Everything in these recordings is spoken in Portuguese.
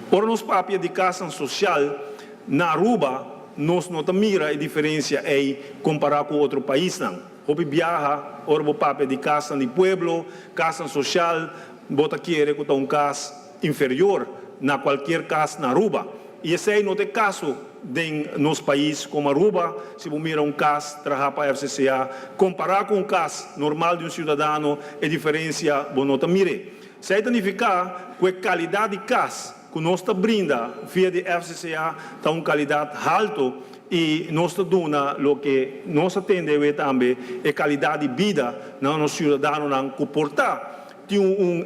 Por nos papia de casa social, na Aruba, nós não mira a diferença comparar com outro país. Hopi viaja, ora o papia de casa de pueblo, casa social, bota querer que casa inferior na qualquer casa na Aruba. E esse aí não é caso em nos países como Aruba, se você mira caso, trabalhar para a FCCA, comparar com caso normal de cidadão, a diferença, você não mire. Isso aí significa que a qualidade de caso que nós brinda via de FCCA está uma qualidade alta e nós damos o que nós atendemos também é qualidade de vida nos cidadãos não comportar. Tem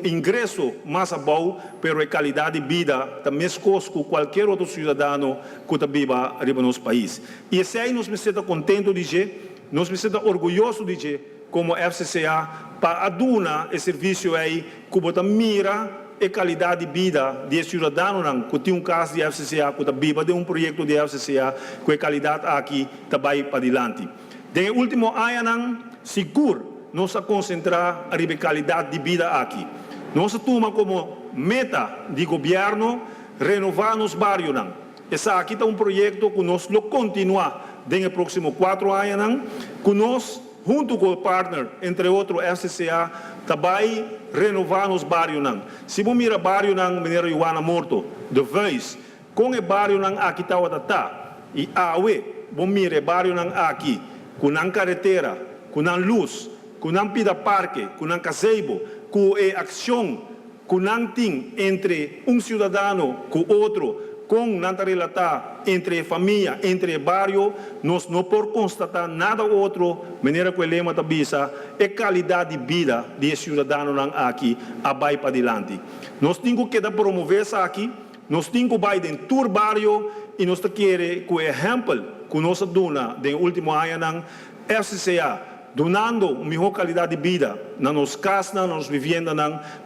ingresso mais bom, mas a qualidade de vida também é que qualquer outro cidadão que vive no nosso país. E isso aí nós me sinto contente de dizer, nós me sinto orgulhoso de dizer, como FCCA, para adunar esse serviço aí, que você mira a qualidade de vida de cidadão que tem caso de FCCA, que vive de projeto de FCCA, que a qualidade aqui vai para adiante. No último ano, seguro, nós vamos concentrar a qualidade de vida aqui. Nós tomamos como meta de governo renovar nos bairros. Esse aqui é projeto que nós vamos continuar nos próximos 4 anos, que nós, junto com o partner, entre outros FCCA, também renovar nos bairros. Se você mira o bairro na Mineira Ioana Morto, de vez, com o bairro aqui está, e você mira o bairro aqui, com a carretera, com a luz, com a pida parque, com a gazebo, com a ação, com a tem entre cidadão com outro, com a relatar entre a família, entre o bairro, nós não podemos constatar nada outro, maneira que o lema da bisa, é qualidade de vida de cidadão aqui, vai para adiante. Nós temos que promover isso aqui, nós temos que ir em todo o bairro e nós queremos que o exemplo que nós damos no último ano, FCCA, donando melhor qualidade de vida nas nossas casas, nas nossas vivendas,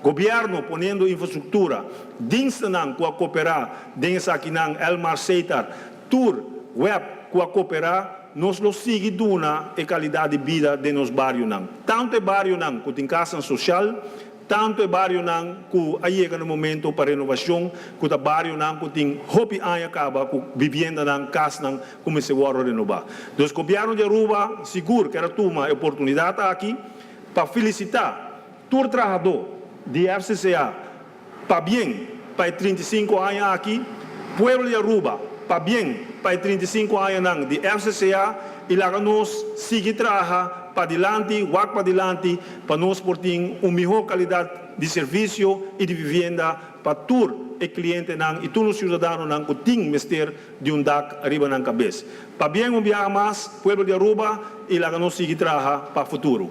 governo ponendo infraestrutura, diensten que cooperar, diensten aqui na Elmar Seitar, tour web que cooperar, nós lo sigue dando a qualidade de vida de nos bairros. Tanto o bairro que tem casa social, tanto o bairro que aí no momento para renovação, que o bairro que tem hopi acaba com vivenda casa como se vai renovar. Então, o governo de Aruba seguro que era uma oportunidade aqui para felicitar todo trabalhador de FCCA para bem para 35 anos aqui, povo de Aruba para bem para 35 anos de FCCA e lá nós seguir trabalhar para adiante, para nós ter uma melhor qualidade de serviço e de vivenda para todos os clientes e todos os cidadãos que têm mister de DAC arriba na cabeça. Para bem um dia mais, povo de Aruba, e lá nós seguir trabalhar para o futuro.